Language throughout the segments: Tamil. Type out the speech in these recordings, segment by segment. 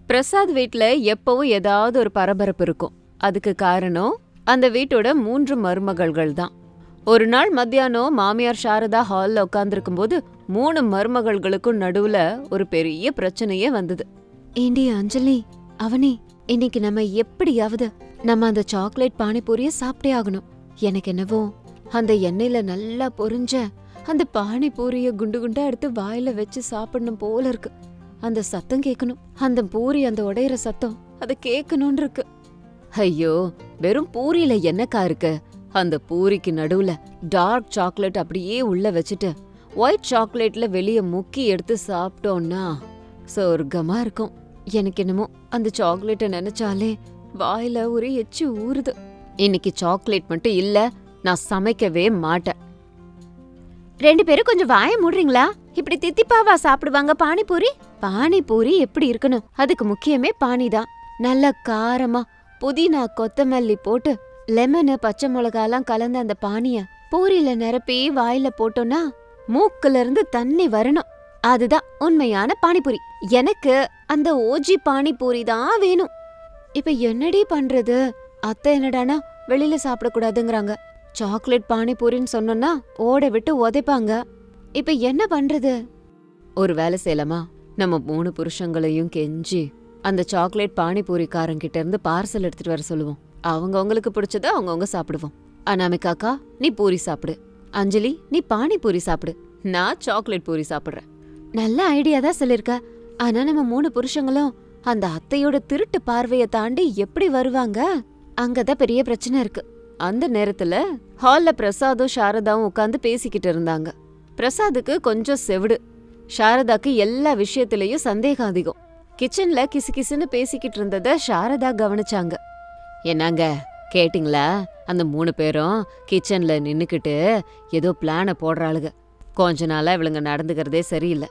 பிரசாத் வீட்ல எப்பவும் ஏதாவது ஒரு பரபரப்பு இருக்கும். அதுக்கு காரணம் அந்த வீட்டோட 3 மருமகள்கள் தான். ஒரு நாள் மத்தியானம் மாமியார் சாரதா ஹால்ல உட்கார்ந்துருக்கும் போது 3 மருமகள்களுக்கும் நடுவுல ஒரு பெரிய பிரச்சனையே வந்தது. ஏண்டி அஞ்சலி, அவனி, இன்னைக்கு நம்ம எப்படியாவது அந்த சாக்லேட் பானிபூரிய சாப்பிட்டே ஆகணும். எனக்கு என்னவோ அந்த எண்ணெயில நல்லா பொரிஞ்ச அந்த பானிபூரிய குண்டு குண்டா எடுத்து வாயில வச்சு சாப்பிடணும் போல இருக்கு. அந்த சத்தம் கேட்கணும், அந்த பூரி அந்த உடையிற சத்தம் அது கேட்கணும்னு இருக்கு. ஐயோ, வெறும் பூரியில என்னக்கா இருக்கு? அந்த பூரிக்கு நடுவுல டார்க் சாக்லேட் அப்படியே உள்ள வச்சுட்டு ஒயிட் சாக்லேட்ல வெளிய முக்கி எடுத்து சாப்பிட்டோம்னா சொர்க்கமா இருக்கும். எனக்கு என்னமோ அந்த சாக்லேட்டை நினைச்சாலே வாயில ஒரு எச்சி ஊறுது. இன்னைக்கு சாக்லேட் மட்டும் இல்ல, நான் சமைக்கவே மாட்டேன். 2 பேரும் கொஞ்சம் வாய மூடுறீங்களா? இப்படி தித்திப்பாவா சாப்பிடுவாங்க பானிபூரி? பானிபூரி எப்படி இருக்கணும்? அதுக்கு முக்கியமே பானிதான். நல்ல காரமா புதினா கொத்தமல்லி போட்டு லெமனு பச்சை மிளகாலாம் கலந்த அந்த பானிய பூரியில நிரப்பி வாயில போட்டோம்னா மூக்குல இருந்து தண்ணி வரணும். அதுதான் உண்மையான பானிபூரி. எனக்கு அந்த ஓஜி பானிபூரி தான் வேணும். இப்ப என்னடி பண்றது? அத்தை என்னடானா வெளியில சாப்பிடக்கூடாதுங்கிறாங்க. சாக்லேட் பானிபூரின்னு சொன்னோன்னா ஓட விட்டு உதைப்பாங்க. இப்ப என்ன பண்றது? ஒரு வேலை செய்யலாமா? நம்ம 3 புருஷங்களையும் கெஞ்சி அந்த சாக்லேட் பானிபூரிக்காரங்கிட்ட இருந்து பார்சல் எடுத்துட்டு வர சொல்லுவோம். அவங்களுக்கு பிடிச்சத அவங்கவுங்க சாப்பிடுவோம். அனாமிகாக்கா, நீ பூரி சாப்பிடு. அஞ்சலி, நீ பானிபூரி சாப்பிடு. நான் சாக்லேட் பூரி சாப்பிடுறேன். நல்ல ஐடியா தான் சொல்லிருக்க. ஆனா நம்ம 3 புருஷங்களும் அந்த அத்தையோட திருட்டு பார்வைய தாண்டி எப்படி வருவாங்க? அங்கதான் பெரிய பிரச்சனை இருக்கு. அந்த நேரத்துல ஹால்ல பிரசாதும் சாரதாவும் உட்கார்ந்து பேசிக்கிட்டு இருந்தாங்க. பிரசாதுக்கு கொஞ்சம் செவிடு, சாரதாக்கு எல்லா விஷயத்திலயும் சந்தேகம் அதிகம். கிச்சன்ல கிசுகிசுன்னு பேசிக்கிட்டு இருந்தத சாரதா கவனிச்சாங்க. என்னங்க கேட்டிங்களா? அந்த 3 பேரும் கிச்சன்ல நின்னுக்கிட்டு ஏதோ பிளான போடுறாளுங்க. கொஞ்ச நாளா இவளுங்க நடந்துக்கிறதே சரியில்லை.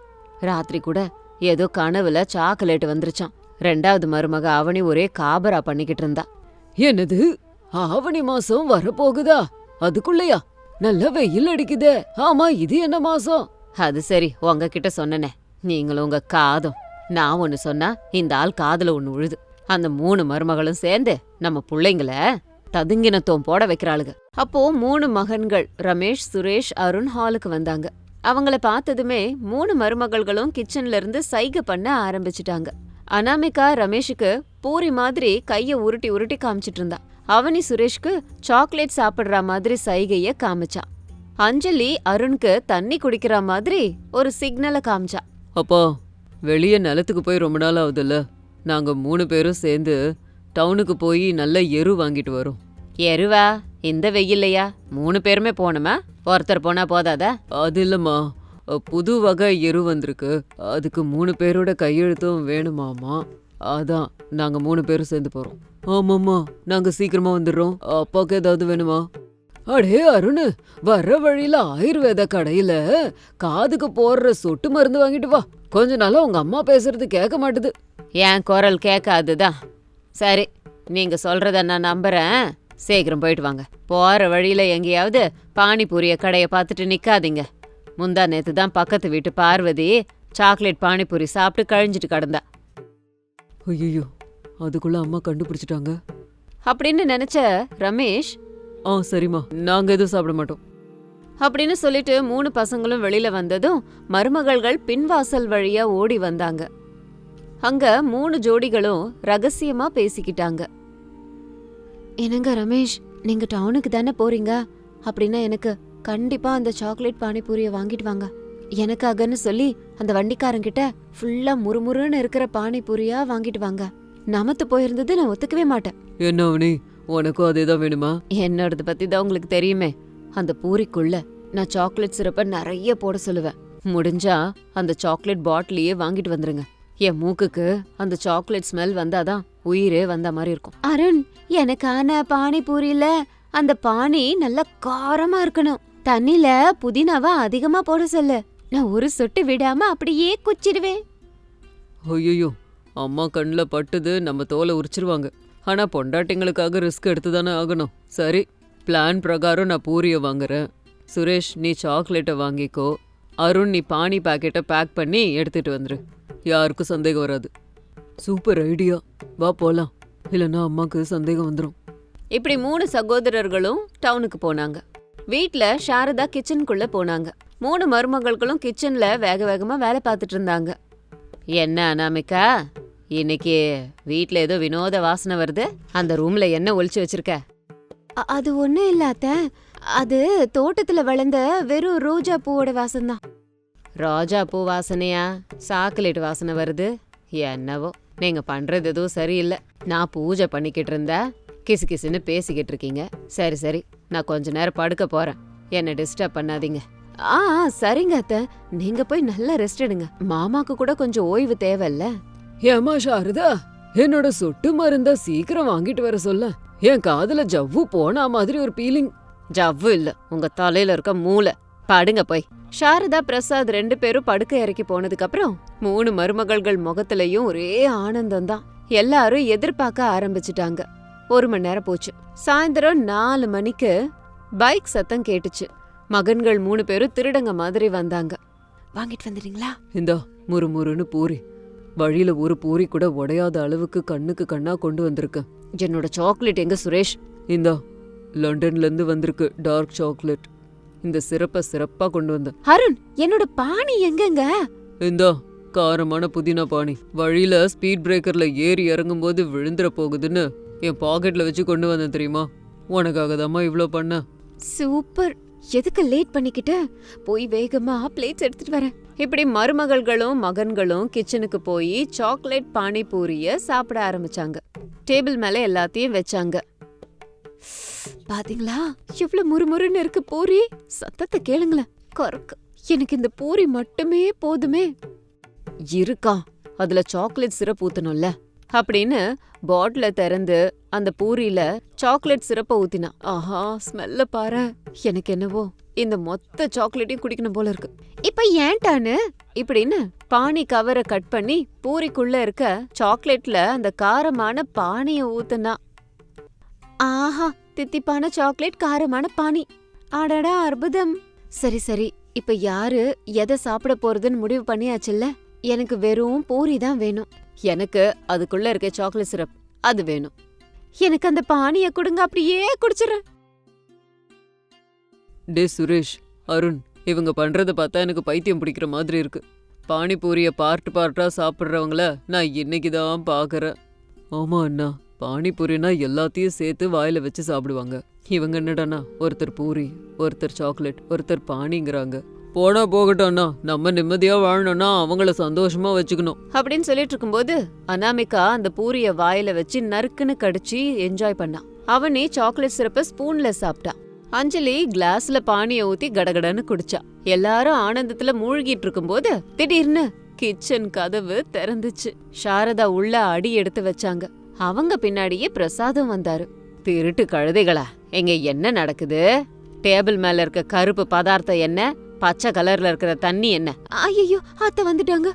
ராத்திரி கூட ஏதோ கனவுல சாக்லேட் வந்துருச்சான். 2வது மருமக அவனி ஒரே காபரா பண்ணிக்கிட்டு இருந்தா. என்னது, ஆவணி மாசம் வரப்போகுதா? அதுக்குள்ளயா? நல்ல வெயில் அடிக்குதே. ஆமா, இது என்ன மாசம்? அது சரி, உங்ககிட்ட சொன்னனே, நீங்களும் உங்க காதும். நான் ஒண்ணு சொன்னா இந்த ஆள் காதுல ஒண்ணு உழுது. அந்த 3 மருமகளும் சேர்ந்து நம்ம புள்ளைங்கள ததுங்கினத்தோம் போட வைக்கிறாளுங்க. அப்போ 3 மகன்கள் ரமேஷ், சுரேஷ், அருண் ஹாலுக்கு வந்தாங்க. அவங்கள பார்த்ததுமே 3 மருமகள்களும் கிச்சன்ல இருந்து சைகை பண்ண ஆரம்பிச்சிட்டாங்க. அனாமிகா ரமேஷுக்கு பூரி மாதிரி கைய உருட்டி உருட்டி காமிச்சிட்டு இருந்தா. அவனி சுரேஷ்க்கு சாக்லேட் சாப்பிடுற மாதிரி சைகைய காமிச்சா. அஞ்சலி அருணுக்கு தண்ணி குடிக்கிற மாதிரி ஒரு சிக்னலை காமிச்சா. அப்பா, வெளிய நிலத்துக்கு போய் ரொம்ப நாள் ஆகுதுல்ல, நாங்க 3 பேரும் சேர்ந்து டவுனுக்கு போய் நல்ல எரு வாங்கிட்டு வரோம். எருவா? இந்த வெயில்லையா? 3 பேருமே போனோமா? ஒருத்தர் போனா போதாதா? அது இல்லம்மா, புது வகை எரு வந்திருக்கு. அதுக்கு 3 பேரோட கையெழுத்தும் வேணுமாமா. அதான் நாங்க 3 பேரும் சேர்ந்து போறோம். ஆமாம்மா, நாங்க சீக்கிரமா வந்துடுறோம். அப்பாவுக்கு ஏதாவது வேணுமா? அடே அருண், வர்ற வழியில ஆயுர்வேத கடையில காதுக்கு போடுற சொட்டு மருந்து வாங்கிட்டு வா. கொஞ்ச நாளா உங்க அம்மா பேசுறது கேட்க மாட்டுது. என் குரல் கேட்காதுதான். சரி, நீங்க சொல்றத நான் நம்புறேன். சீக்கிரம் போயிட்டு வாங்க. போற வழியில எங்கேயாவது பானிபூரிய கடைய பார்த்துட்டு நிக்காதீங்க. முந்தா நேத்து தான் பக்கத்து வீட்டு பார்வதி சாக்லேட் பானிபூரி சாப்பிட்டு கழிஞ்சிட்டு கிடந்தா. ஐயோ, அதுக்குள்ள அம்மா கண்டுபிடிச்சிட்டாங்க அப்படின்னு நினைச்ச ரமேஷ், சரிம்மா, நாங்க எதுவும் சாப்பிட மாட்டோம் அப்படின்னு சொல்லிட்டு 3 பசங்களும் வெளியில வந்ததும் மருமகள்கள் பின்வாசல் வழியா ஓடி வந்தாங்க. அங்க 3 ஜோடிகளும் ரகசியமா பேசிக்கிட்டாங்க. என்னங்க ரமேஷ், நீங்க டவுனுக்கு தானே போறீங்க? அப்படின்னா எனக்கு கண்டிப்பா அந்த சாக்லேட் பானிபூரிய வாங்கிட்டு வாங்க. எனக்காகன்னு சொல்லி அந்த வண்டிக்காரங்கிட்ட ஃபுல்லா முறுமுறுன்னு இருக்கிற பானிபூரியா வாங்கிட்டு வாங்க. நமத்து போயிருந்தது நான் ஒத்துக்கவே மாட்டேன். என்ன அவனி, உனக்கும் அதேதான் வேணுமா? என்னோடது பத்தி தான் உங்களுக்கு தெரியுமே. அந்த பூரிக்குள்ள நான் சாக்லேட் சிரப்ப நிறைய போட சொல்லுவேன். முடிஞ்சா அந்த சாக்லேட் பாட்டிலையே வாங்கிட்டு வந்துருங்க. என் மூக்குக்கு அந்த சாக்லேட் ஸ்மெல் வந்தாதான் உயிரே வந்த மாதிரி இருக்கும். அருண், எனக்கான பானிபூரியில அந்த பானி நல்லா காரமா இருக்கணும். தண்ணில புதினாவா அதிகமா போட சொல்லு. நான் ஒரு சொட்டு விடாம அப்படியே குச்சிடுவேன். ஐயோ, அம்மா கண்ணில் பட்டுது நம்ம தோலை உரிச்சிருவாங்க. ஆனா பொண்டாட்டிங்களுக்காக ரிஸ்க் எடுத்துதானே ஆகணும். சரி, பிளான் பிரகாரம் நான் பூரியை வாங்குறேன். சுரேஷ், நீ சாக்லேட்டை வாங்கிக்கோ. அருண், நீ பானி பாக்கெட்டை பேக் பண்ணி எடுத்துட்டு வந்துரு. யாருக்கும் சந்தேகம் வராது. சூப்பர் ஐடியா, வா போலாம், இல்லைன்னா அம்மாக்கு சந்தேகம் வந்துடும். இப்படி 3 சகோதரர்களும் டவுனுக்கு போனாங்க. வீட்ல சாரதா கிச்சனுக்குள்ள போனாங்க. 3 மருமகள்களும் கிச்சன்ல வேக வேகமா வேலை பார்த்துட்டு இருந்தாங்க. என்ன அனாமிகா, இன்னைக்கு வீட்ல ஏதோ வினோத வாசனை வருது. அந்த ரூம்ல என்ன ஒளிச்சு வச்சிருக்க? அது ஒண்ணும் இல்ல அத்தை, அது தோட்டத்துல வளர்ந்த வெறும் ரோஜா பூவோட வாசம் தான். ரோஜா பூ வாசனையா? சாக்லேட் வாசனை வருது. என்னவோ நீங்க பண்றது எதுவும் சரியில்லை. நான் பூஜை பண்ணிக்கிட்டு இருந்தா கிசு கிசுன்னு பேசிக்கிட்டு இருக்கீங்க. சரி சரி, நான் கொஞ்ச நேரம் படுக்க போறேன், என்ன டிஸ்டர்ப் பண்ணாதீங்க. சரிங்க அத்தை, நீங்க போய் நல்லா ரெஸ்ட் எடுங்க. மாமாக்கு கூட கொஞ்சம் ஓய்வு தேவைல்ல. ஏமா சாரதா, என்னோட சொட்டு மருந்த சீக்கிரம் வாங்கிட்டு வர சொல்ல. என் காதுல ஜவ்வு போனா மாதிரி ஒரு பீலிங். ஜவ்வு இல்ல, உங்க தலையில இருக்க மூளை. படுங்க போய். சாரதா பிரசாத் 2 பேரும் படுக்க இறக்கி போனதுக்கு அப்புறம் 3 மருமகள்கள் முகத்திலையும் ஒரே ஆனந்தம் தான். எல்லாரும் எதிர்பார்க்க ஆரம்பிச்சுட்டாங்க. 1 மணி நேரம் போச்சு. சாயந்தரம் 4 மணிக்கு பைக் சத்தம் கேட்டுச்சு. மகன்கள் 3 பேரும் திருடங்க மாதிரி வந்தாங்க. வாங்கிட்டு வந்துட்டீங்களா? இந்தா முறுமுறுன்னு பூரி. வழியில ஒரு பூரி கூட உடையாத அளவுக்கு கண்ணுக்கு கண்ணா கொண்டு வந்திருக்க. என்னோட சாக்லேட் எங்க சுரேஷ்? இந்தா லண்டன்ல இருந்து வந்திருக்கு டார்க் சாக்லேட். இந்த சிறப்பா கொண்டு வந்த. அருண், என்னோட பானி எங்கங்க? இந்தா காரமான புதினா பானி. வழியில ஸ்பீட் பிரேக்கர்ல ஏறி இறங்கும் போது விழுந்துற போகுதுன்னு என் பாக்கெட்ல வச்சு கொண்டு வந்தேன் தெரியுமா? உனக்காக தாம்மா இவ்ளோ பண்ண. சூப்பர். எதுக்கு லேட் பண்ணிக்கிட்டு? போய் வேகமா பிளேட்ஸ் எடுத்துட்டு வரேன். இப்படி மருமகள்களும் மகன்களும் கிச்சனுக்கு போய் சாக்லேட் பானிபூரிய சாப்பிட ஆரம்பிச்சாங்க. டேபிள் மேல எல்லாத்தையும் வச்சாங்க. பாத்தீங்களா எவ்வளவு முறுமுறுன்னு இருக்கு பூரி? சத்தத்தை கேளுங்களேன். கறக்கு, எனக்கு இந்த பூரி மட்டுமே போதுமே. இருக்கா, அதுல சாக்லேட் சிரப் ஊத்தணும்ல அப்படின்னு பாட்டில திறந்து அந்த பூரியில சாக்லேட் சிரப்ப ஊத்தினா. ஆஹா, ஸ்மெல்ல பாரு. எனக்கு என்னவோ இந்த மொத்த சாக்லேட்டையும் குடிக்கணும் போல இருக்கு. இப்ப ஏன்டானு இப்படின்னு பானி கவரை கட் பண்ணி பூரிக்குள்ள இருக்க சாக்லேட்ல அந்த காரமான பானிய ஊத்துனா. ஆஹா, தித்திப்பான சாக்லேட், காரமான பானி. அடடா அற்புதம். சரி சரி, இப்ப யாரு எதை சாப்பிட போறதுன்னு முடிவு பண்ணியாச்சுல்ல. எனக்கு வெறும் பூரி தான் வேணும். எனக்கு அதுக்குள்ள இருக்க சாக்லேட் சிரப் அது வேணும். எனக்கு அந்த பானிய கொடுங்க, அப்படியே குடிச்சிடுறேன். டே சுரேஷ், அருண், இவங்க பண்றத பார்த்தா எனக்கு பைத்தியம் பிடிக்கிற மாதிரி இருக்கு. பானிபூரிய பார்ட்டா சாப்பிட்றவங்கள நான் இன்னைக்குதான் பாக்குறேன். ஆமா அண்ணா, பானிபூரினா எல்லாத்தையும் சேர்த்து வாயில வச்சு சாப்பிடுவாங்க. இவங்க என்னடானா ஒருத்தர் பூரி, ஒருத்தர் சாக்லேட், ஒருத்தர் பானிங்கிறாங்க. போனா போகட்டும் அண்ணா, நம்ம நிம்மதியா வாழணும்னா அவங்கள சந்தோஷமா வச்சுக்கணும் அப்படின்னு சொல்லிட்டு இருக்கும்போது அனாமிகா அந்த பூரிய வாயில வச்சு நறுக்குன்னு கடிச்சு என்ஜாய் பண்ணான். அவனே சாக்லேட் சிரப்ப ஸ்பூன்ல சாப்பிட்டான். அஞ்சலி கிளாஸ்ல பானிய ஊத்தி கடகடன்னு குடிச்சா. எல்லாரும் ஆனந்தத்துல மூழ்கிட்டு இருக்கும்போது திடீர்னு கிச்சன் கதவு திறந்துச்சு. சாரதா உள்ள அடி எடுத்து வச்சாங்க. அவங்க பின்னாடியே பிரசாதும் வந்தாரு. திருட்டு கழுதைகளா, எங்க என்ன நடக்குது? டேபிள் மேல இருக்க கருப்பு பதார்த்தம் என்ன? பச்சை கலர்ல இருக்கிற தண்ணி என்ன? ஐயோ, அத்தை வந்துட்டாங்க.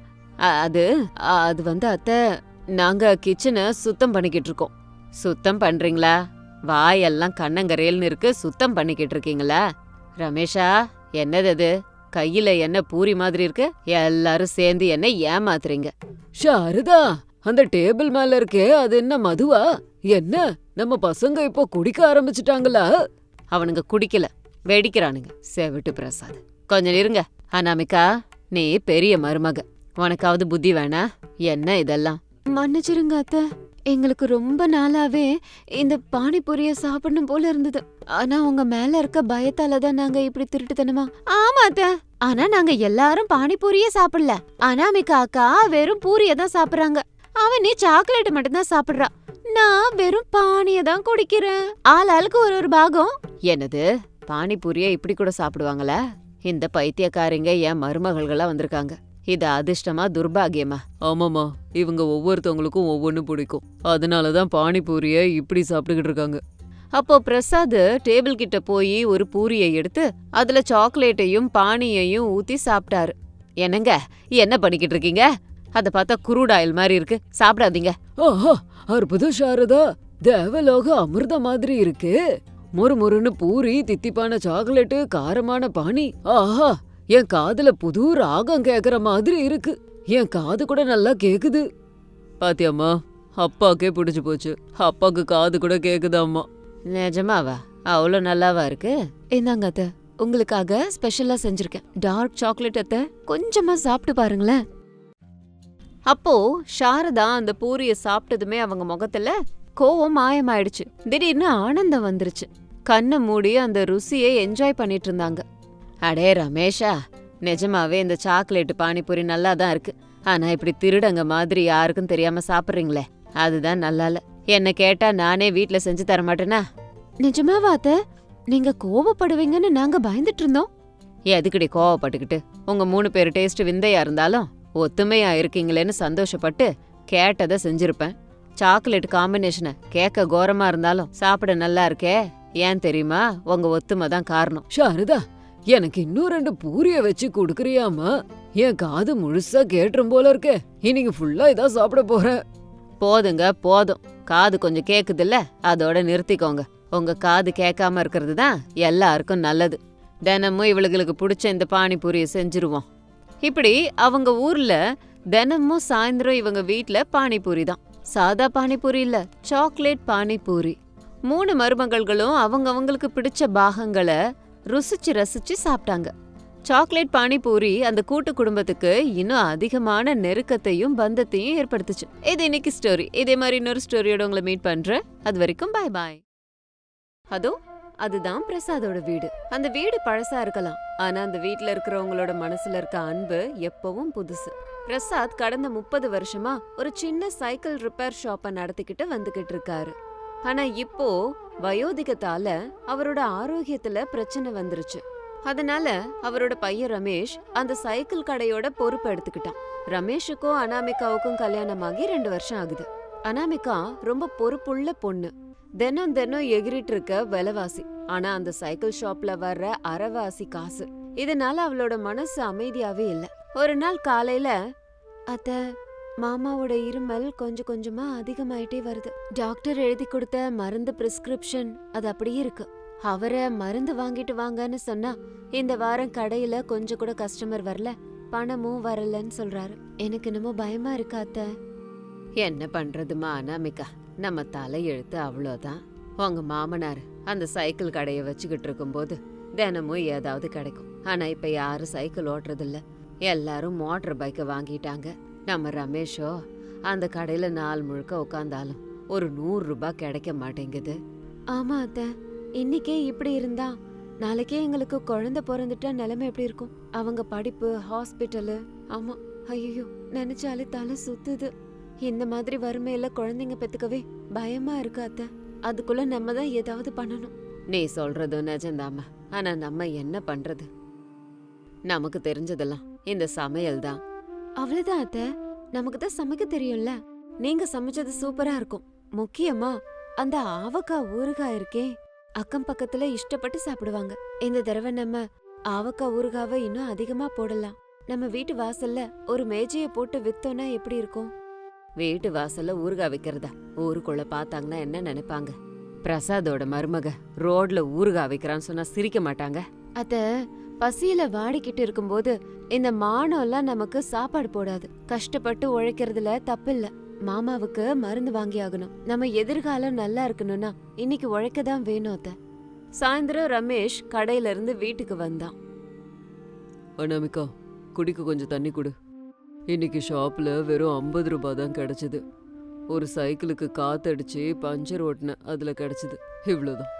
அது வந்து அத்தை, நாங்க கிச்சனை சுத்தம் பண்ணிக்கிட்டு இருக்கோம். சுத்தம் பண்றீங்களா? வாயெல்லாம் கண்ணங்கரையல்னு இருக்கு, சுத்தம் பண்ணிக்கிட்டு இருக்கீங்களா? ரமேஷா, என்னது அது? கையில என்ன பூரி மாதிரி இருக்கு? எல்லாரும் சேர்ந்து என்ன ஏமாத்துறீங்க? சாரதா, அந்த டேபிள் மேல இருக்கே அது என்ன மதுவா? என்ன நம்ம பசங்க இப்போ குடிக்க ஆரம்பிச்சுட்டாங்களா? அவனுங்க குடிக்கல, வெடிக்கிறானுங்க. செவிட்டு பிரசாத், கொஞ்சம் இருங்க. அனாமிகா, நீ பெரிய மருமக, உனக்காவது புத்தி வேணா? என்ன இதெல்லாம்? மன்னிச்சிருங்க அத்தை, எங்களுக்கு ரொம்ப நாளாவே இந்த பானிபூரிய சாப்பிடணும் போல இருந்தது. ஆனா உங்க மேல இருக்க பயத்தாலதான் நாங்க இப்படி திருட்டுத்தனமா. ஆமா அத்தை, ஆனா நாங்க எல்லாரும் பானிபூரியே சாப்பிடல. அனாமிகா அக்கா வெறும் பூரிய தான் சாப்பிடுறாங்க. அவனே சாக்லேட் மட்டும் தான் சாப்பிடுறா. நான் வெறும் பானிய தான் குடிக்கிறேன். ஆளாளுக்கு ஒரு பாகம். என்னது, பானிபூரிய இப்படி கூட சாப்பிடுவாங்களா? இந்த பைத்தியக்காரங்க என் மருமகள்களா வந்திருக்காங்க. இது அதிர்ஷ்டமா துர்பாகியமா? ஆமாமா, இவங்க ஒவ்வொருத்தவங்களுக்கும் ஒவ்வொன்னு பிடிக்கும். அதனாலதான் பானிபூரிய இப்படி சாப்பிட்டுக்கிட்டு இருக்காங்க. அப்போ பிரசாத் டேபிள் கிட்ட போய் ஒரு பூரியை எடுத்து அதுல சாக்லேட்டையும் பானியையும் ஊத்தி சாப்பிட்டாரு. என்னங்க, என்ன பண்ணிக்கிட்டு இருக்கீங்க? அத பார்த்தா குரூட் ஆயில் மாதிரி இருக்கு, சாப்பிடாதீங்க. ஆஹா, அற்புதம் சாரதா, தேவலோக அமிர்த மாதிரி இருக்கு. முறுமுறுன்னு பூரி, தித்திப்பான சாக்லேட்டு, காரமான பானி. ஆஹா, என் காதுல புது ராகம் கேக்குற மாதிரி இருக்கு. என் காது கூட நல்லா கேக்குது. பாத்தியாம்மா, அப்பாக்கே பிடிச்சு போச்சு. அப்பாக்கு காது கூட கேக்குதாம்மா. நிஜமாவா? அவ்வளோ நல்லாவா இருக்கு? இந்தாங்க அத்தை, உங்களுக்காக ஸ்பெஷலா செஞ்சிருக்கேன் டார்க் சாக்லேட். அத்தை, கொஞ்சமா சாப்பிட்டு பாருங்களேன். அப்போ சாரதா அந்த பூரிய சாப்பிட்டதுமே அவங்க முகத்துல கோவம் மாயமாயிடுச்சு. திடீர்னு ஆனந்தம் வந்துருச்சு. கண்ணை மூடி அந்த ருசியை என்ஜாய் பண்ணிட்டு இருந்தாங்க. அடே ரமேஷா, நிஜமாவே இந்த சாக்லேட் பானிபூரி நல்லா தான் இருக்கு. ஆனா இப்படி திருடங்க மாதிரி யாருக்கும் தெரியாம சாப்பிட்றீங்களே, அதுதான் நல்லா இல்ல. என்ன கேட்டா நானே வீட்ல செஞ்சு தர மாட்டேனா? நிஜமாவா அத்தை? நீங்க கோவப்படுவீங்கன்னு நாங்க பயந்துட்டு இருந்தோம். எதுக்குடி கோவப்பட்டுக்கிட்டு? உங்க 3 பேர் டேஸ்ட் விந்தையா இருந்தாலும் ஒத்துமையா இருக்கீங்களேன்னு சந்தோஷப்பட்டு கேட்டதை செஞ்சிருப்பேன். சாக்லேட் காம்பினேஷனை கேட்க கோரமா இருந்தாலும் சாப்பிட நல்லா இருக்கே. ஏன் தெரியுமா? உங்க ஒத்துமை தான் காரணம். சாரதா, எனக்கு இன்னும் 2 பூரிய வச்சு குடுக்குறியாமா? என் காது முழுசா கேட்டுரும் போல இருக்கே. இன்னைக்கு ஃபுல்லா இதா சாப்பிட போறேன். போதுங்க போதும், காது கொஞ்சம் கேக்குதுல்ல, அதோட நிறுத்திக்கோங்க. உங்க காது கேட்காம இருக்கிறது தான் எல்லாருக்கும் நல்லது. தினமும் இவளுகளுக்கு பிடிச்ச இந்த பானிபூரியை செஞ்சிருவோம். இப்படி அவங்க ஊர்ல தினமும் சாயந்தரம் இவங்க வீட்ல பானிபூரி தான். சாதா பானிபூரி இல்ல, சாக்லேட் பானிபூரி. 3 மருமகள்களும் அவங்களுக்கு பிடிச்ச பாகங்களை ருசிச்சு ரசிச்சு சாப்பிட்டாங்க. சாக்லேட் பானிபூரி அந்த கூட்டு குடும்பத்துக்கு இன்னும் அதிகமான நெருக்கத்தையும் பந்தத்தையும் ஏற்படுத்துச்சு. இது இன்னைக்கு ஸ்டோரி. இதே மாதிரி இன்னொரு ஸ்டோரியோட உங்களை மீட் பண்றேன். அது வரைக்கும் பாய் பாய். அதோ அதுதான் பிரசாதோட வீடு. அந்த வீடு பழசா இருக்கலாம், ஆனா அந்த வீட்ல இருக்கிறவங்களோட மனசுல இருக்க அன்பு எப்பவும் புதுசு. பிரசாத் கடந்த 30 வருஷமா ஒரு சின்ன சைக்கிள் ரிப்பேர் ஷாப்பை நடத்திக்கிட்டு வந்துகிட்டு இருக்காரு. ஆனா இப்போ வயோதிகத்தால அவரோட ஆரோக்கியத்துல பிரச்சனை வந்துருச்சு. அதனால அவரோட பையன் ரமேஷ் அந்த சைக்கிள் கடையோட பொறுப்பு எடுத்துக்கிட்டான். ரமேஷுக்கும் அனாமிகாவுக்கும் கல்யாணமாகி 2 வருஷம் ஆகுது. அனாமிகா ரொம்ப பொறுப்புள்ள பொண்ணு. தினம் தினம் எகிரிட்டு இருக்க விலைவாசி, ஆனா அந்த சைக்கிள் ஷாப்ல வர்ற அரைவாசி காசு. இதனால அவளோட மனசு அமைதியாவே இல்ல. ஒரு நாள் காலையில, அத்த, மாமாவோட இருமல் கொஞ்சம் கொஞ்சமா அதிகமாயிட்டே வருது. டாக்டர் எழுதி கொடுத்த மருந்து பிரிஸ்கிரிப்ஷன் அது அப்படியே இருக்கு. அவரை மருந்து வாங்கிட்டு வாங்கன்னு சொன்னா இந்த வாரம் கடையில கொஞ்சம் கூட கஸ்டமர் வரல, பணமும் வரலன்னு சொல்றாரு. எனக்கு என்னமோ பயமா இருக்கு அத்த. என்ன பண்றதுமா அனாமிகா, நம்ம தலையெழுத்து அவ்வளோதான். உங்க மாமனார் அந்த சைக்கிள் கடைய வச்சுக்கிட்டு இருக்கும்போது தினமும் ஏதாவது கிடைக்கும். ஆனா இப்ப யாரும் சைக்கிள் ஓட்டுறதில்ல, எல்லாரும் மோட்டர் பைக்கை வாங்கிட்டாங்க. நம்ம ரமேஷோ அந்த கடையில நாள் முழுக்க உட்காந்தாலும் ஒரு 100 ரூபாய் கிடைக்க மாட்டேங்குது. ஆமா அத்த, இன்னைக்கே இப்படி இருந்தா நாளைக்கே எங்களுக்கு குழந்தை பிறந்துட்டா நிலைமை எப்படி இருக்கும்? அவங்க படிப்பு, ஹாஸ்பிட்டலு. ஆமா, ஐயோ நினைச்சாலே தலை சுத்துது. இந்த மாதிரி வறுமையில குழந்தைங்க பெத்துக்கவே பயமா இருக்கு அத்த. அதுக்குள்ள நம்ம தான் ஏதாவது பண்ணணும். நீ சொல்றது நிஜம்தாமா, ஆனா நம்ம என்ன பண்றது? நமக்கு தெரிஞ்சதெல்லாம் இந்த சமையல் தான். அவ்வளவுதான் அத்த, நமக்கு தான் சமைக்க தெரியும்ல. நீங்க சமைச்சது சூப்பரா இருக்கும். முக்கியமா அந்த ஆவக்காய் ஊறுகாய் இருக்கே, அக்கம் பக்கத்துல இஷ்டப்பட்டு சாப்பிடுவாங்க. இந்த தடவை நம்ம ஆவக்காய் ஊறுகாவை இன்னும் அதிகமா போடலாம். நம்ம வீட்டு வாசல்ல ஒரு மேஜைய போட்டு வித்தோம்னா எப்படி இருக்கும்? வீட்டு வாசல்ல ஊறுகாய் வைக்கிறதா ஊருக்குள்ள பாத்தாங்கன்னா என்ன நினைப்பாங்க? பிரசாதோட மருமக ரோட்ல ஊறுகாய் வைக்கிறான்னு சொன்னா சிரிக்க மாட்டாங்க. அத்த, பசியில வாடிக்கிட்டு இருக்கும்போது இந்த மானம்லாம் நமக்கு சாப்பாடு போடாது. கஷ்டப்பட்டு உழைக்கிறதுல தப்பில்ல. மாமாவுக்கு மருந்து வாங்கி ஆகணும். நம்ம எதிர்காலம் நல்லா இருக்கணும்னா இன்னைக்கு உழைக்கதான் வேணும் அத்த. சாயந்தரம் ரமேஷ் கடையில இருந்து வீட்டுக்கு வந்தான். அனாமிகா, குடிக்க கொஞ்சம் தண்ணி கொடு. இன்னைக்கு ஷாப்ல வெறும் 50 ரூபாய் தான் கிடைச்சது. ஒரு சைக்கிளுக்கு காத்தடிச்சு பஞ்சர் ஓட்டின, அதுல கிடைச்சது. இவ்வளவுதான்.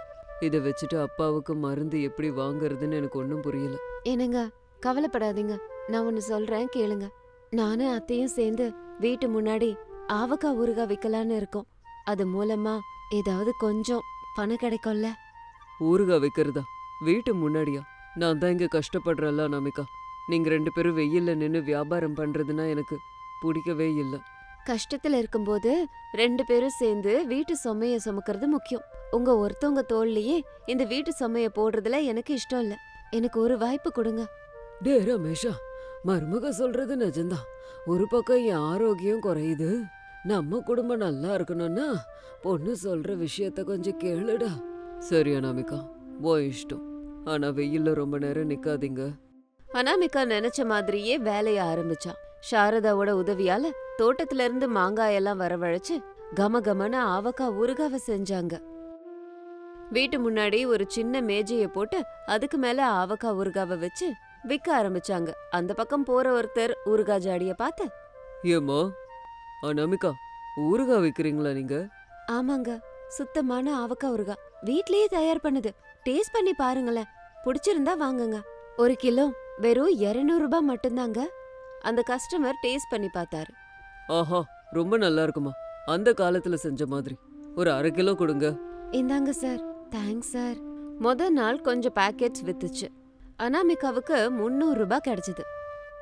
இதை வச்சுட்டு அப்பாவுக்கு மருந்து எப்படி வாங்குறதுன்னு எனக்கு ஒன்றும் புரியல. என்னங்க, கவலைப்படாதீங்க, நான் ஒன்னு சொல்றேன் கேளுங்க. நானும் அத்தையும் சேர்ந்து வீட்டு முன்னாடி ஆவக்காய் ஊறுகாய் விக்கலான்னு இருக்கோம். அது மூலமா ஏதாவது கொஞ்சம் பணம் கிடைக்கும்ல. ஊறுகாய் வைக்கிறதா? வீட்டு முன்னாடியா? நான் தான் இங்க கஷ்டப்படுறேன்ல அனாமிகா. நீங்க 2 பேரும் வெயில்ல நின்று வியாபாரம் பண்றதுன்னா எனக்கு பிடிக்கவே இல்லை. கஷ்டத்துல இருக்கும்போது 2 பேரும் சேர்ந்து வீட்டு சுமைய சுமக்கிறது முக்கியம். உங்க ஒருத்தவங்க தோல்லையே இந்த வீட்டு சுமைய போடுறதுல எனக்கு இஷ்டம் இல்ல. எனக்கு ஒரு வாய்ப்பு கொடுங்க. டே ரமேஷா, மருமக சொல்றது நிஜம்தான். ஒரு பக்கம் என் ஆரோக்கியம் குறையுது. நம்ம குடும்பம் நல்லா இருக்கணும்னா பொண்ணு சொல்ற விஷயத்த கொஞ்சம் கேளுடா. சரி அனாமிகா, ஓ இஷ்டம். ஆனா வெயில்ல ரொம்ப நேரம் நிக்காதீங்க. அனாமிகா நினைச்ச மாதிரியே வேலைய ஆரம்பிச்சா. சாரதாவோட உதவியால தோட்டத்துல இருந்து மாங்காயெல்லாம் வரவழைச்சு கமகமன ஆவக்காய் ஊறுகாவை செஞ்சாங்க. வீட்டு முன்னாடி ஒரு சின்ன மேஜைய போட்டு அதுக்கு மேல ஆவக்காய் ஊறுகாவை வச்சு விற்க ஆரம்பிச்சாங்க. அந்த பக்கம் போற ஒருத்தர் ஊறுகாய் ஜாடிய பார்த்து, ஏம்மா அனாமிகா, ஊறுகாய் விக்கிறீங்களா நீங்க? ஆமாங்க, சுத்தமான ஆவக்காய் ஊறுகாய் வீட்லயே தயார் பண்ணுது. டேஸ்ட் பண்ணி பாருங்களேன், பிடிச்சிருந்தா வாங்குங்க. 1 கிலோ வெறும் 200 ரூபாய் மட்டும்தாங்க. அந்த கஸ்டமர் டேஸ்ட் பண்ணி பார்த்தாரு. ஆஹா, ரொம்ப நல்லா இருக்குமா, அந்த காலத்துல செஞ்ச மாதிரி. ஒரு 1/2 கிலோ கொடுங்க. இந்தாங்க சார். Thanks sir. முதல் நாள் கொஞ்சம் பேக்கெட்ஸ் வித்துச்சு. அனாமிகாவுக்கு 300 ரூபாய் கிடைச்சது.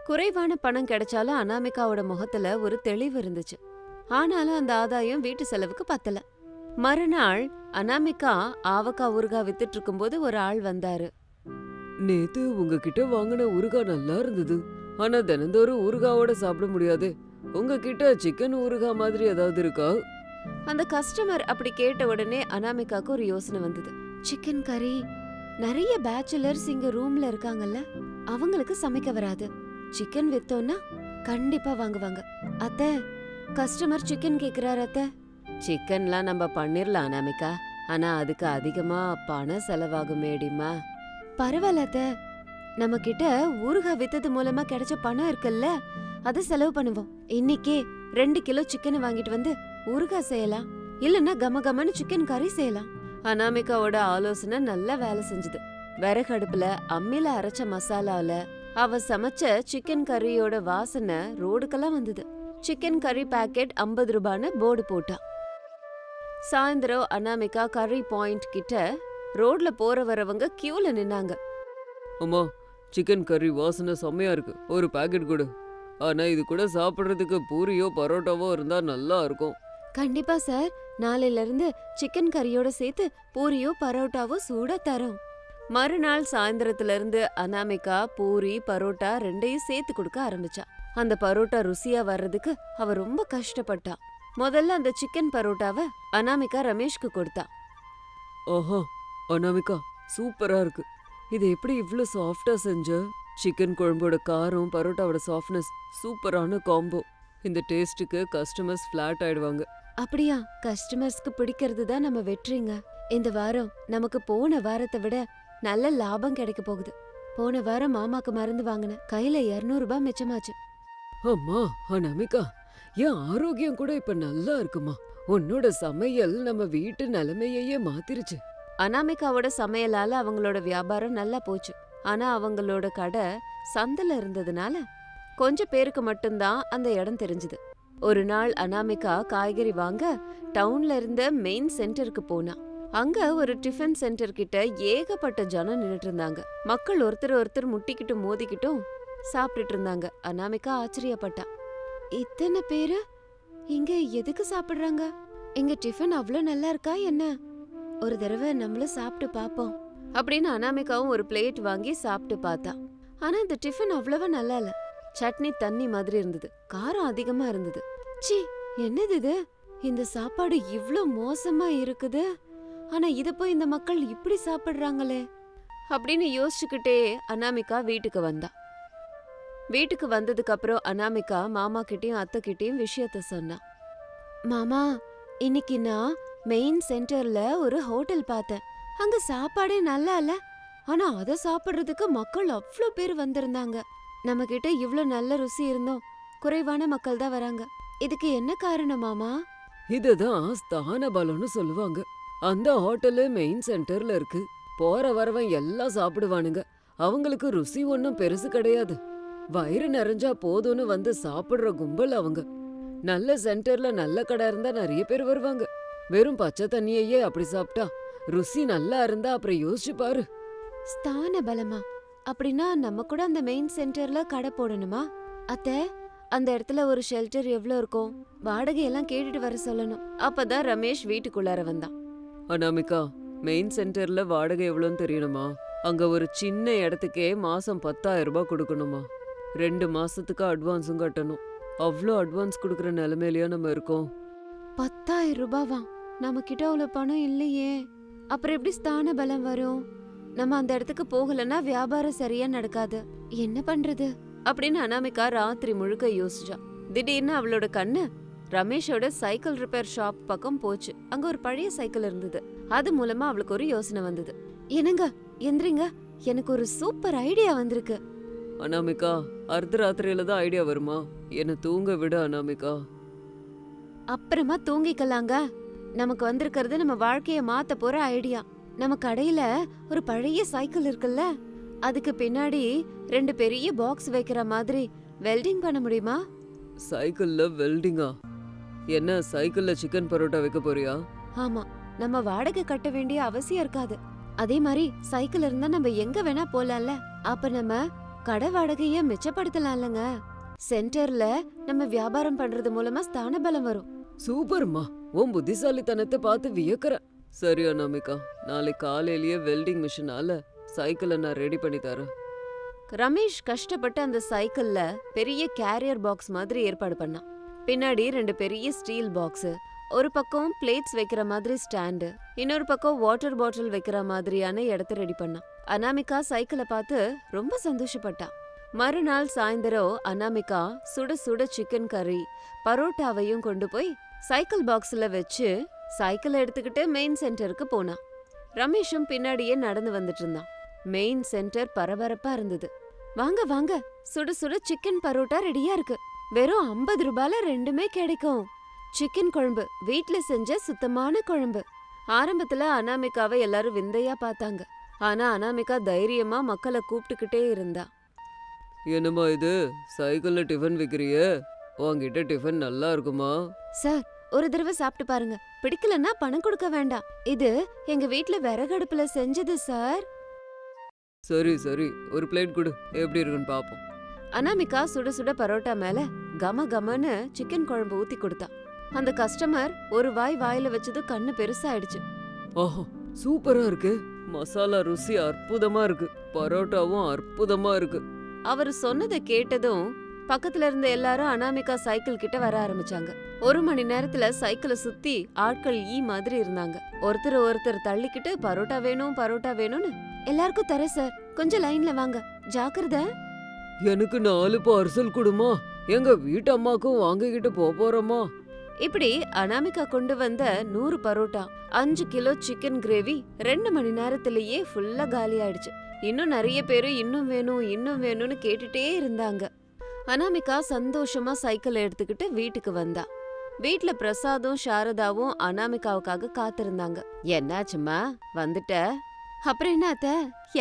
குறைவான பணம் கிடைச்சாலும் அனாமிகாவோட முகத்துல ஒரு தெளிவு இருந்துச்சு. ஆனாலும் அந்த ஆதாயம் வீட்டு செலவுக்கு பத்தல. மறுநாள் அனாமிகா ஆவக்காய் ஊறுகாய் வித்துட்டு இருக்கும்போது ஒரு ஆள் வந்தாரு. நேத்து உங்ககிட்ட வாங்கின ஊறுகாய் நல்லா இருந்தது. ஆனா தினந்தோறும் ஊறுகாவோட சாப்பிட முடியாது. உங்ககிட்ட சிக்கன் ஊறுகாய் மாதிரி ஏதாவது இருக்கா? அந்த கஸ்டமர் அப்படி கேட்ட உடனே அனாமிகாக்கு ஒரு யோசனை வந்தது. சிக்கன் கறி, நிறைய பேச்சுலர்ஸ் இங்க ரூம்ல இருக்காங்கல்ல, அவங்களுக்கு சமைக்க வராது. சிக்கன் வித்தோம்னா கண்டிப்பா வாங்குவாங்க. அத்தை, கஸ்டமர் சிக்கன் கேக்குறாரு அத்தை. சிக்கன்லாம் நம்ம பண்ணிரலாம் அனாமிகா, ஆனா அதுக்கு அதிகமா பணம் செலவாகுமேடிமா. பரவாயில்ல அத்தை, நம்ம கிட்ட ஊறுகாய் வித்தது மூலமா கிடைச்ச பணம் இருக்குல்ல, அதை செலவு பண்ணுவோம். இன்னைக்கே 2 கிலோ சிக்கன் வாங்கிட்டு வந்து ஊறுகாய் செய்யலாம், இல்லன்னா கமகமன்னு சிக்கன் கறி செய்யலாம். அனாமிகாவோட ஆலோசனை நல்லா வேலை செஞ்சுது. விறகடுப்புல அம்மில அரைச்ச மசாலால அவ சமைச்ச சிக்கன் கறியோட வாசனை ரோடுக்கெல்லாம் வந்தது. சிக்கன் கறி பாக்கெட் 50 ரூபான்னு போர்டு போட்டா. சாயந்தரம் அனாமிகா கறி பாயிண்ட் கிட்ட ரோட்ல போற வரவங்க கியூல நின்னாங்க. அம்மா, சிக்கன் கறி வாசனை செம்மையா இருக்கு, ஒரு பாக்கெட் கொடு. ஆனா இது கூட சாப்பிடுறதுக்கு பூரியோ பரோட்டாவோ இருந்தா நல்லா இருக்கும். கண்டிப்பா சார், நாளையில இருந்து சிக்கன் கறியோட சேர்த்து பூரியோ பரோட்டாவோ சூடா தரோம். மறுநாள் சாயந்தரத்துல இருந்து அனாமிகா பூரி பரோட்டா 2ஐயும் சேர்த்து கொடுக்க ஆரம்பிச்சா. அந்த பரோட்டா ருசியா வர்றதுக்கு அவ ரொம்ப கஷ்டப்பட்டா. முதல்ல அந்த சிக்கன் பரோட்டாவை அனாமிகா ரமேஷ்க்கு கொடுத்தா. ஆஹா அனாமிகா, சூப்பரா இருக்கு. இது எப்படி இவ்ளோ சாஃப்டா செஞ்ச? சிக்கன் குழம்போட காரம், பரோட்டாவோட சாஃப்ட்னஸ், சூப்பரான காம்போ. இந்த டேஸ்ட்டுக்கு கஸ்டமர்ஸ் ஃபிளாட் ஆயிடுவாங்க. அப்படியா? கஸ்டமர்ஸ்க்கு பிடிக்கிறது தான் நம்ம வெற்றிங்க. இந்த வாரம் நமக்கு போன வாரத்தை விட நல்ல லாபம் கிடைக்க போகுது. போன வாரம் மாமாக்கு மருந்து வாங்கின கையில 200 ரூபாய் மிச்சமாச்சு. அம்மா அனாமிகா, என் ஆரோக்கியம் கூட இப்ப நல்லா இருக்குமா. உன்னோட சமையல் நம்ம வீட்டு நிலைமையே மாத்திருச்சு. அனாமிகாவோட சமையலால அவங்களோட வியாபாரம் நல்லா போச்சு. ஆனா அவங்களோட கடை சந்தில இருந்ததுனால கொஞ்சம் பேருக்கு மட்டும்தான் அந்த இடம் தெரிஞ்சது. ஒரு நாள் அனாமிகா காய்கறி வாங்க டவுன்ல இருந்த மெயின் சென்டருக்கு போனா. அங்க ஒரு டிஃபன் சென்டர் கிட்ட ஏகப்பட்ட ஜனம் நின்னுட்டு இருந்தாங்க. மக்கள் ஒருத்தர் ஒருத்தர் முட்டிக்கிட்டும் மோதிக்கிட்டும் சாப்பிட்டுட்டு இருந்தாங்க. அனாமிகா ஆச்சரியப்பட்டா. இத்தனை பேரு இங்க எதுக்கு சாப்பிடுறாங்க? இங்க டிஃபன் அவ்ளோ நல்லா இருக்கா என்ன? ஒரு தடவை நம்மளும் சாப்பிட்டு பாப்போம் அப்படின்னு அனாமிகாவும் ஒரு பிளேட் வாங்கி சாப்பிட்டு பார்த்தா. ஆனா இந்த டிஃபன் அவ்வளவா நல்லா இல்ல. சட்னி தண்ணி மாதிரி இருந்தது, காரம் அதிகமா இருந்தது. சி, என்னது இது? இந்த சாப்பாடு இவ்ளோ மோசமா இருக்குது. ஆனா இத போய் இந்த மக்கள் இப்படி சாப்பிடுறாங்களே அப்படின்னு யோசிச்சுக்கிட்டே அனாமிகா வீட்டுக்கு வந்தா. வீட்டுக்கு வந்ததுக்கு அப்புறம் அனாமிகா மாமா கிட்டயும் அத்தை கிட்டயும் விஷயத்த சொன்னா. மாமா, இன்னைக்கு நான் மெயின் சென்டர்ல ஒரு ஹோட்டல் பார்த்தேன். அங்க சாப்பாடே நல்லா இல்ல, ஆனா அத சாப்பிடுறதுக்கு மக்கள் அவ்ளோ பேர் வந்திருந்தாங்க. நம்ம கிட்ட இவ்ளோ நல்ல ருசி இருந்தோம் குறைவான மக்கள் தான் வராங்க. இதுக்கு என்ன காரணம் மாமா? இதுதான் ஸ்தான பலம்னு சொல்லுவாங்க. அந்த ஹோட்டலு மெயின் சென்டர்ல இருக்கு. போற வரவன் எல்லாம் சாப்பிடுவானுங்க. அவங்களுக்கு ருசி ஒன்னும் பெருசு கிடையாது. வயிறு நிறைஞ்சா போதும்னு வந்து சாப்பிடுற கும்பல் அவங்க. நல்ல சென்டர்ல நல்ல கடை இருந்தா நிறைய பேர் வருவாங்க. வெறும் பச்சை தண்ணியையே அப்படி சாப்பிட்டா ருசி நல்லா இருந்தா அப்புறம் யோசிச்சு பாரு. ஸ்தான பலமா? அப்படின்னா நம்ம கூட அந்த மெயின் சென்டர்ல கடை போடணுமா? அத்தை, அந்த இடத்துல ஒரு ஷெல்டர் எவ்வளவு இருக்கும்? வாடகையெல்லாம் கேட்டுட்டு வர சொல்லணும். அப்பதான் ரமேஷ் வீட்டுக்குள்ளார வந்தான். அனாமிகா, மெயின் சென்டர்ல வாடகை எவ்வளோன்னு தெரியணுமா? அங்க ஒரு சின்ன இடத்துக்கே மாசம் 10,000 ரூபாய் கொடுக்கணுமா? 2 மாசத்துக்கு அட்வான்ஸும் கட்டணும். அவ்வளோ அட்வான்ஸ் கொடுக்குற நிலைமையிலயா நம்ம இருக்கோம்? 10,000 ரூபாவா? நம்ம கிட்ட அவ்வளவு பணம் இல்லையே. அப்புறம் எப்படி ஸ்தான பலம் வரும்? நம்ம அந்த இடத்துக்கு போகலன்னா வியாபாரம் சரியா நடக்காது. என்ன பண்றது அப்படின்னு அனாமிகா ராத்திரி முழுக்க யோசிச்சா. திடீர்னு அவளோட கண்ணு ரமேஷோட சைக்கிள் ரிப்பேர் ஷாப் பக்கம் போச்சு. அங்க ஒரு பழைய சைக்கிள் இருந்தது. அது மூலமா அவளுக்கு ஒரு யோசனை வந்தது. என்னங்க எந்திரிங்க, எனக்கு ஒரு சூப்பர் ஐடியா வந்திருக்கு. அனாமிகா, அர்த்தராத்திரியில தான் ஐடியா வருமா? என்ன தூங்க விட அனாமிகா. அப்புறமா தூங்கிக்கலாங்க. நமக்கு வந்திருக்கிறது நம்ம வாழ்க்கைய மாத்த போற ஐடியா. நம்ம கடையில ஒரு பழைய சைக்கிள் இருக்குல்ல, அதுக்கு பின்னாடி 2 பெரிய பாக்ஸ் வைக்கிற மாதிரி வெல்டிங் பண்ண முடியுமா? சைக்கிள்ல வெல்டிங்கா? என்ன சைக்கிள்ல சிக்கன் பரோட்டா வைக்க போறியா? ஆமா, நம்ம வாடகை கட்ட வேண்டிய அவசியம் இருக்காது. அதே மாதிரி சைக்கிள் இருந்தா நம்ம எங்க வேணா போலாம்ல. அப்ப நம்ம கடை வாடகைய மிச்சப்படுத்தலாம்லங்க. சென்டர்ல நம்ம வியாபாரம் பண்றது மூலமா ஸ்தான பலம் வரும். சூப்பர்மா, உன் புத்திசாலித்தனத்தை பார்த்து வியக்கிறேன். சரி அனாமிகா, நாளை காலையிலேயே வெல்டிங் மிஷினால சைக்கிளை நான் ரெடி பண்ணி தரேன். ரமேஷ் கஷ்டப்பட்டு அந்த சைக்கிள்ல பெரிய கேரியர் பாக்ஸ் மாதிரி ஏற்பாடு பண்ணான். பின்னாடி 2 பெரிய ஸ்டீல் பாக்ஸ், ஒரு பக்கம் பிளேட்ஸ் வைக்கிற மாதிரி ஸ்டாண்டு, இன்னொரு பக்கம் வாட்டர் பாட்டில் வைக்கிற மாதிரியான இடத்த ரெடி பண்ணான். அனாமிகா சைக்கிளை பார்த்து ரொம்ப சந்தோஷப்பட்டா. மறுநாள் சாயந்தரம் அனாமிகா சுட சுட சிக்கன் கறி பரோட்டாவையும் கொண்டு போய் சைக்கிள் பாக்ஸ்ல வச்சு சைக்கிளை எடுத்துக்கிட்டு மெயின் சென்டருக்கு போனான். ரமேஷும் பின்னாடியே நடந்து வந்துட்டு இருந்தான். மெயின் சென்டர் பரபரப்பா இருந்தது. வாங்க வாங்க, சுட சுட சிக்கன் பரோட்டா ரெடியா இருக்கு. வெறும் 50 ரூபாயில 2மே கிடைக்கும். சிக்கன் குழம்பு, வீட்ல செஞ்ச சுத்தமான குழம்பு. ஆரம்பத்துல அனாமிகாவை எல்லாரும் விந்தையா பார்த்தாங்க. ஆனா அனாமிகா தைரியமா மக்களை கூப்பிட்டுக்கிட்டே இருந்தா. என்னம்மா இது, சைக்கிள்ல டிஃபன் விக்கிறியே? உன்கிட்ட டிஃபன் நல்லா இருக்குமா? சார், ஒரு தடவை சாப்பிட்டு பாருங்க, பிடிக்கலன்னா பணம் கொடுக்க வேண்டாம். இது எங்க வீட்ல விறகடுப்புல செஞ்சது சார். சரி சரி, ஒரு பிளேட் கொடு, எப்படி இருக்குன்னு பாப்போம். அனாமிகா சுட சுட பரோட்டா மேல கம கமன்னு சிக்கன் குழம்பு ஊத்தி கொடுத்தா. அந்த கஸ்டமர் ஒரு வாயில வச்சது கண்ணு பெருசாயிடுச்சு. ஆஹா, சூப்பரா இருக்கு. மசாலா ருசி அற்புதமா இருக்கு. பரோட்டாவும் அற்புதமா இருக்கு. அவர் சொன்னதை கேட்டதும் பக்கத்துல இருந்த எல்லாரும் அனாமிகா சைக்கிள் கிட்ட வர ஆரம்பிச்சாங்க. 1 மணி நேரத்துல சைக்கிளை சுத்தி ஆட்கள் மாதிரி இருந்தாங்க. ஒருத்தர் தள்ளிக்கிட்டு பரோட்டா வேணும் பரோட்டா வேணும்னு. எல்லாருக்கும் தர சார், கொஞ்சம் லைன்ல வாங்க, ஜாக்கிரதை. எனக்கு 4 பார்சல் கொடுமா, எங்க வீட்டு அம்மாக்கும் வாங்கிக்கிட்டு போறோமா. இப்படி அனாமிகா கொண்டு வந்த 100 பரோட்டா, 5 கிலோ சிக்கன் கிரேவி 2 மணி நேரத்திலேயே ஃபுல்லா காலி ஆயிடுச்சு. இன்னும் நிறைய பேரு இன்னும் வேணும்னு கேட்டுட்டே இருந்தாங்க. அனாமிகா சந்தோஷமா சைக்கிள் எடுத்துக்கிட்டு வீட்டுக்கு வந்தா. வீட்ல பிரசாதும் சாரதாவும் அனாமிகாவுக்காக காத்திருந்தாங்க. என்னாச்சுமா, வந்துட்ட? அப்புறம் என்ன அத்த,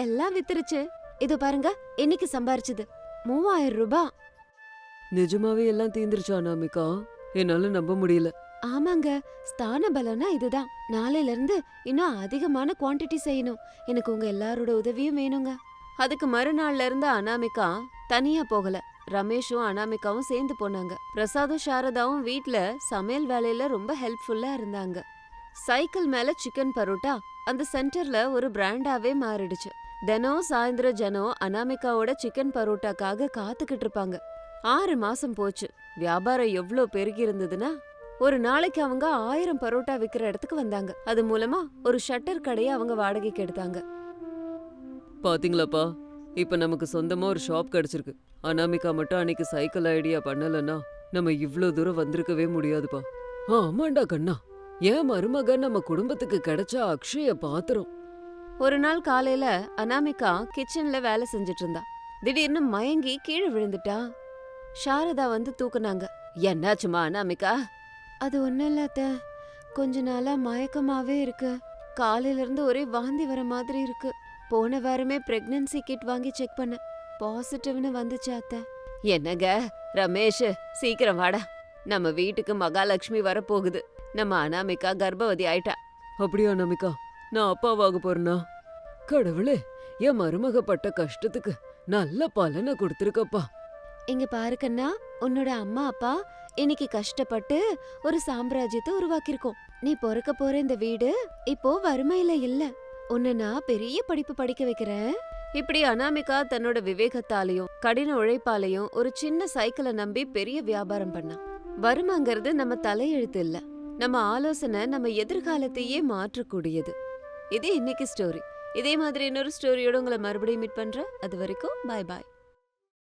எல்லாம் வித்துருச்சு. இதோ பாருங்க, இன்னைக்கு சம்பாரிச்சது 3000 ரூபாய். நிஜமாவே எல்லாம் தீந்துருச்சா அனாமிகா? என்னால நம்ப முடியல. ஆமாங்க, ஸ்தான பலம்னா இதுதான். நாளையில இருந்து இன்னும் அதிகமான குவாண்டிட்டி செய்யணும். எனக்கு உங்க எல்லாரோட உதவியும் வேணுங்க. அதுக்கு மறுநாள்ல இருந்து அனாமிகா தனியா போகல. ரமேஷும் அனாமிகாவும் சேர்ந்து போனாங்க. பிரசாதும் சாரதாவும் வீட்ல சமையல் வேலையில ரொம்ப ஹெல்ப்ஃபுல்லா இருந்தாங்க. சைக்கிள் மேல சிக்கன் பரோட்டா அந்த சென்டர்ல ஒரு பிராண்டாவே மாறிடுச்சு. தினம் சாயந்தரம் ஜனம் அனாமிகாவோட சிக்கன் பரோட்டாக்காக காத்துக்கிட்டு இருப்பாங்க. 6 மாசம் போச்சு. வியாபாரம் எவ்ளோ பெருகி இருந்ததுன்னா, ஒரு நாளைக்கு அவங்க 1000 பரோட்டா விக்கிற இடத்துக்கு வந்தாங்க. அது மூலமா ஒரு ஷட்டர் கடையை அவங்க வாடகைக்கு எடுத்தாங்க. பாத்தீங்களாப்பா, இப்ப நமக்கு சொந்தமா ஒரு ஷாப் கிடைச்சிருக்கு. அனாமிகா மட்டும் அன்னைக்கு சைக்கிள் ஐடியா பண்ணலன்னா நம்ம இவ்ளோ தூரம் வந்திருக்கவே முடியாதுப்பா. ஆமாண்டா கண்ணா, ஏன் மருமக நம்ம குடும்பத்துக்கு கிடைச்ச அக்ஷய பாத்திரம். ஒரு நாள் காலையில அனாமிகா கிச்சன்ல வேலை செஞ்சுட்டு இருந்தா. திடீர்னு மயங்கி கீழே விழுந்துட்டா. சாரதா வந்து தூக்குனாங்க. என்னாச்சுமா அனாமிகா? அது ஒண்ணும் இல்ல அத்த, கொஞ்ச நாளா மயக்கமாவே இருக்கு. காலையில இருந்து ஒரே வாந்தி வர மாதிரி இருக்கு. போன வாரமே பிரெக்னன்சி கிட் வாங்கி செக் பண்ண, பாசிட்டிவ்னு வந்துச்சு அத்த. என்னங்க ரமேஷ், சீக்கிரம் வாடா, நம்ம வீட்டுக்கு மகாலட்சுமி வரப்போகுது. நம்ம அனாமிகா கர்ப்பவதி ஆயிட்டா. அப்படியா அனாமிகா? நான் அப்பாவாக போறேனா? கடவுளே, என் மருமக பட்ட கஷ்டத்துக்கு நல்ல பலனை கொடுத்துருக்கப்பா. இங்க பாருக்கண்ணா, உன்னோட அம்மா அப்பா இன்னைக்கு கஷ்டப்பட்டு ஒரு சாம்ராஜ்யத்தை உருவாக்கிருக்கோம். நீ பொறுக்க போற இந்த வீடு இப்போ வறுமையில இல்ல. உன்னை நான் பெரிய படிப்பு படிக்க வைக்கிறேன். இப்படி அனாமிகா தன்னோட விவேகத்தாலையும் கடின உழைப்பாலையும் ஒரு சின்ன சைக்கிளை நம்பி பெரிய வியாபாரம் பண்ணா. வறுமைங்கிறது நம்ம தலையெழுத்து இல்ல, நம்ம ஆலோசனை நம்ம எதிர்காலத்தையே மாற்றக்கூடியது. இது இன்னைக்கு ஸ்டோரி. இதே மாதிரி இன்னொரு ஸ்டோரியோட உங்களை மறுபடியும் மீட் பண்றேன். அது வரைக்கும் பாய் பாய்.